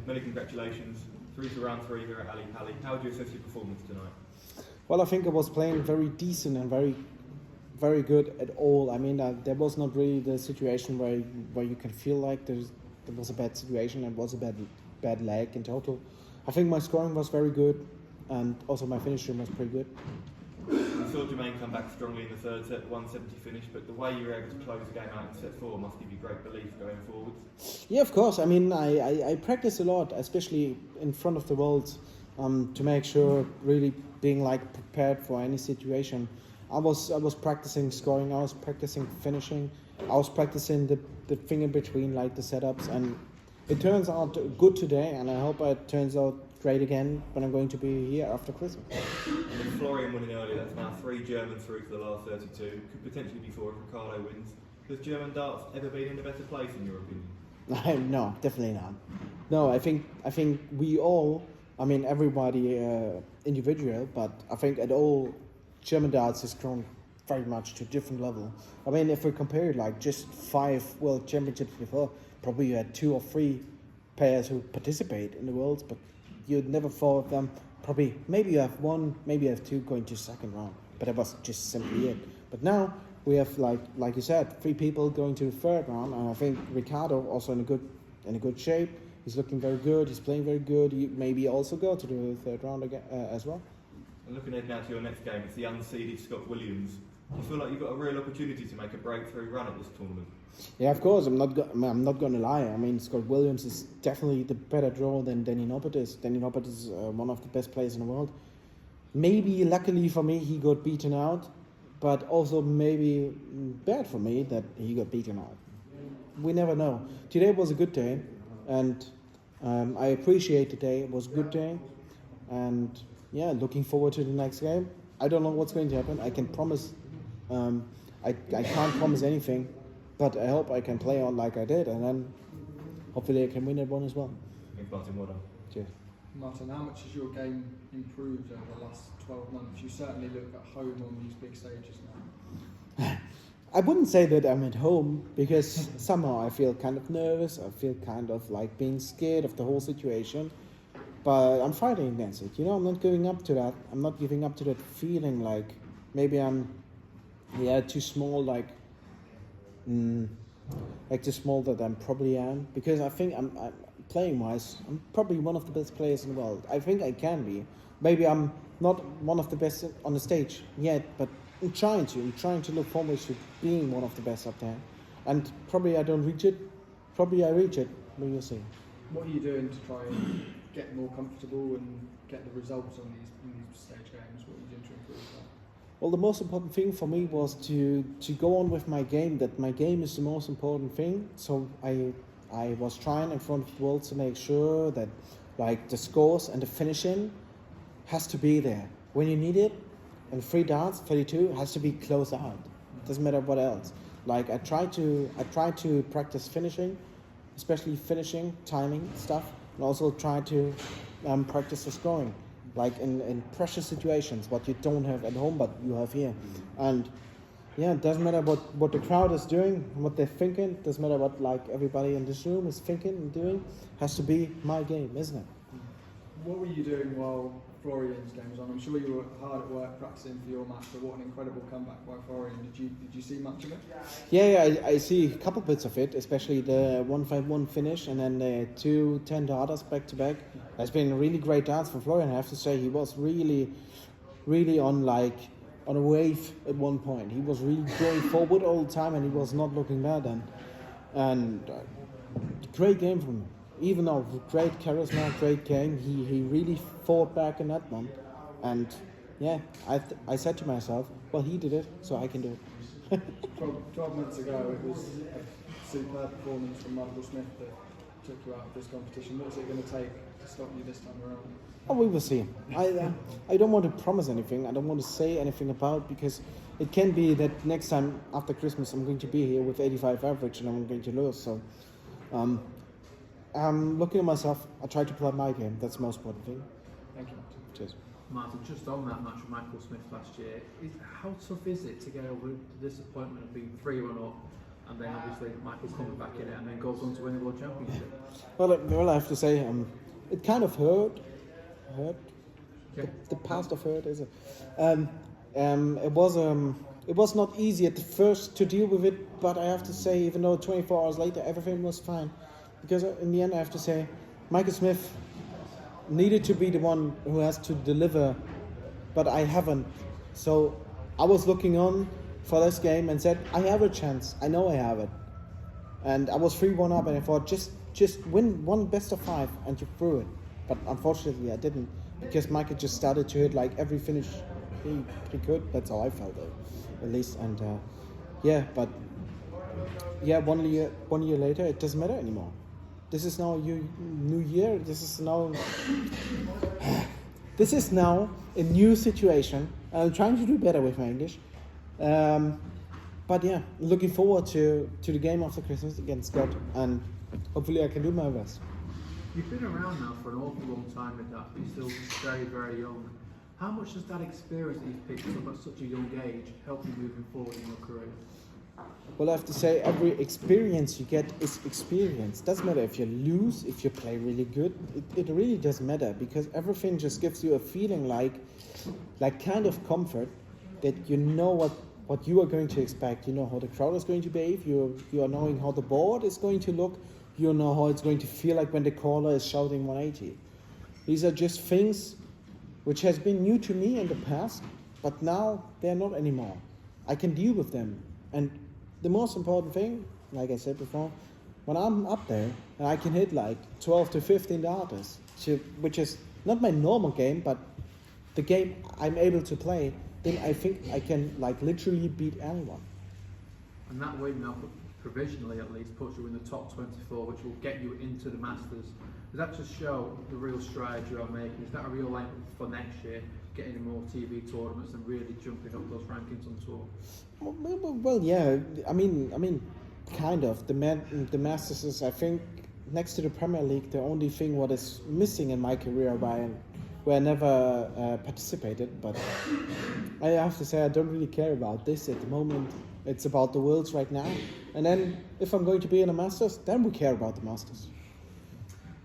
many congratulations. Through to round 3 here at Ali Pali. How would you assess your performance tonight? Well, I think I was playing very decent and very good at all. I mean, there was not really the situation where you can feel like there was a bad situation and was a bad lag in total. I think my scoring was very good, and also my finishing was pretty good. You saw Jermaine come back strongly in the third set, 170 finish, but the way you were able to close the game out in set 4 must give you great belief going forwards. Yeah, of course. I mean, I practice a lot, especially in front of the worlds, to make sure really being like prepared for any situation. I was practicing scoring, I was practicing finishing, I was practicing the thing in between, like the setups, and it turns out good today, and I hope it turns out great again when I'm going to be here after Christmas. And with Florian winning earlier, that's now 3 Germans through to the last 32, could potentially be 4 if Ricardo wins. Has German darts ever been in a better place in your opinion? No, definitely not. No, I think we all, I mean everybody individual, but I think at all German darts has grown very much to a different level. I mean, if we compare it like just 5 world championships before, probably you had 2 or 3 players who participate in the worlds, but you'd never thought of them. Probably, maybe you have 1, maybe you have 2 going to second round, but that was just simply it. But now we have like you said, 3 people going to the third round, and I think Ricardo also in a good shape. He's looking very good. He's playing very good. He maybe also go to the third round again as well. And looking ahead now to your next game, it's the unseeded Scott Williams. Do you feel like you've got a real opportunity to make a breakthrough run at this tournament? Yeah, of course. I'm not going to lie. I mean, Scott Williams is definitely the better draw than Danny Noppert is. Danny Noppert is one of the best players in the world. Maybe, luckily for me, he got beaten out, but also maybe bad for me that he got beaten out. We never know. Today was a good day, and I appreciate the day. It was a good day, and yeah, looking forward to the next game. I don't know what's going to happen. I can promise, I can't promise anything, but I hope I can play on like I did, and then hopefully I can win that one as well. Thanks, Martin. Well done. Cheers. Martin, how much has your game improved over the last 12 months? You certainly look at home on these big stages now. I wouldn't say that I'm at home, because somehow I feel kind of nervous. I feel kind of like being scared of the whole situation. But I'm fighting against it. You know, I'm not giving up to that. I'm not giving up to that feeling like maybe I'm, too small, like too small that I probably am. Because I think I'm playing wise, I'm probably one of the best players in the world. I think I can be. Maybe I'm not one of the best on the stage yet, but I'm trying to look forward to being one of the best up there. And probably I don't reach it. Probably I reach it. We will see. What are you doing to try and get more comfortable and get the results on these stage games? What are you doing to improve that? Well, the most important thing for me was to go on with my game. That my game is the most important thing. So I was trying in front of the world to make sure that like the scores and the finishing has to be there when you need it. And 3 darts, 32 has to be close out. Doesn't matter what else. Like I try to practice finishing, especially finishing, timing stuff, and also try to practice the scoring, like in pressure situations, what you don't have at home but you have here. And yeah, it doesn't matter what the crowd is doing, what they're thinking. It doesn't matter what like everybody in this room is thinking and doing. Has to be my game, isn't it? What were you doing while Florian's game was on? I'm sure you were hard at work practicing for your match, but what an incredible comeback by Florian. Did you see much of it? Yeah, I see a couple bits of it, especially the 1-5-1 finish and then the 2 10 darters back to back. It's been a really great dance for Florian. I have to say he was really on a wave at one point. He was really going forward all the time, and he was not looking bad. And great game from him. Even though great charisma, great game, he really fought back in that one. And yeah, I said to myself, well, he did it, so I can do it. 12 months ago, it was a superb performance from Michael Smith that took you out of this competition. What's it going to take to stop you this time around? Oh, we will see. I don't want to promise anything. I don't want to say anything about, because it can be that next time after Christmas I'm going to be here with 85 average and I'm going to lose. So I'm looking at myself. I try to play my game. That's the most important thing. Thank you, Martin. Cheers. Martin, just on that match with Michael Smith last year, how tough is it to get over the disappointment of being 3-1 up and then obviously Michael comes back in it and then goes on to win the World Championship. Well, I have to say, it kind of hurt. Yeah. The past of hurt is it? It was not easy at the first to deal with it, but I have to say, even though 24 hours later everything was fine, because in the end I have to say, Michael Smith needed to be the one who has to deliver, but I haven't. So I was looking on for this game and said, I have a chance. I know I have it. And I was 3-1 up, and I thought, just win one best of 5 and you threw it. But unfortunately I didn't, because Michael just started to hit like every finish he could. That's how I felt, at least. And one year later, it doesn't matter anymore. This is now new year. This is now a new situation. I'm trying to do better with my English. But yeah, looking forward to the game after Christmas against Scott, and hopefully I can do my best. You've been around now for an awful long time with that, but you're still very, very young. How much does that experience that you've picked up at such a young age help you moving forward in your career? Well, I have to say, every experience you get is experience. Doesn't matter if you lose, if you play really good. It really doesn't matter, because everything just gives you a feeling like kind of comfort, that you know what you are going to expect. You know how the crowd is going to behave. You are knowing how the board is going to look. You know how it's going to feel like when the caller is shouting 180. These are just things which has been new to me in the past, but now they're not anymore. I can deal with them. And the most important thing, like I said before, when I'm up there and I can hit like 12 to 15 darters, which is not my normal game, but the game I'm able to play, then I think I can like literally beat anyone. And that win now, provisionally at least, puts you in the top 24, which will get you into the Masters. Does that just show the real strides you are making? Is that a real aim for next year, getting in more TV tournaments and really jumping up those rankings on tour? Well, yeah. I mean, kind of. The Masters is, I think, next to the Premier League, the only thing what is missing in my career where I never participated. But I have to say, I don't really care about this at the moment. It's about the Worlds right now. And then, if I'm going to be in a Masters, then we care about the Masters.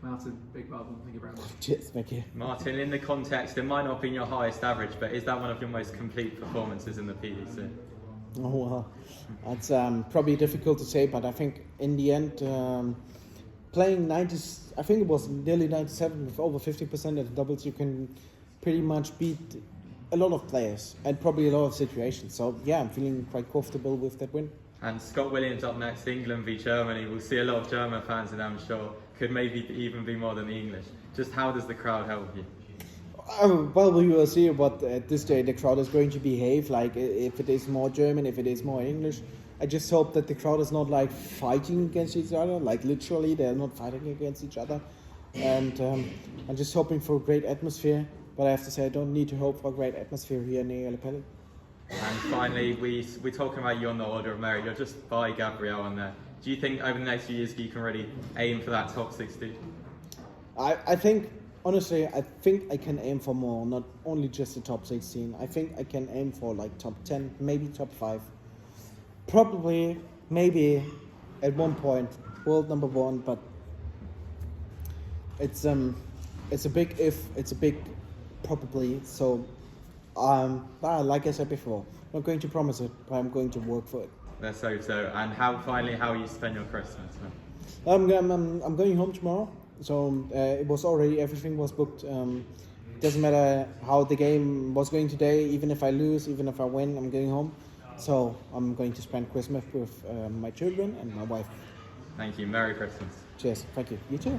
Martin, big welcome. Thank you very much. Cheers, thank you. Martin, in the context, it might not have been your highest average, but is that one of your most complete performances in the PDC? Oh, well, that's probably difficult to say, but I think in the end, playing 90, I think it was nearly 97 with over 50% of the doubles, you can pretty much beat a lot of players and probably a lot of situations. So yeah, I'm feeling quite comfortable with that win. And Scott Williams up next, England v Germany. We'll see a lot of German fans in, I'm sure. Could maybe even be more than the English. Just how does the crowd help you? Well, we will see what at this day the crowd is going to behave. Like if it is more German, if it is more English. I just hope that the crowd is not like fighting against each other. Like literally, they're not fighting against each other. And I'm just hoping for a great atmosphere. But I have to say, I don't need to hope for a great atmosphere here in the Pellet. And finally, we're talking about you on the order of merit. You're just by Gabriel on there. Do you think over the next few years you can really aim for that top 16? I think, honestly, I think I can aim for more, not only just the top 16. I think I can aim for like top 10, maybe top 5. Probably, maybe at one point, world number 1, but it's a big if, it's a big probably. So, like I said before, I'm not going to promise it, but I'm going to work for it. Let's hope so. And how will you spend your Christmas? I'm going home tomorrow. So it was already, everything was booked. Doesn't matter how the game was going today, even if I lose, even if I win, I'm going home. So I'm going to spend Christmas with my children and my wife. Thank you. Merry Christmas. Cheers. Thank you. You too.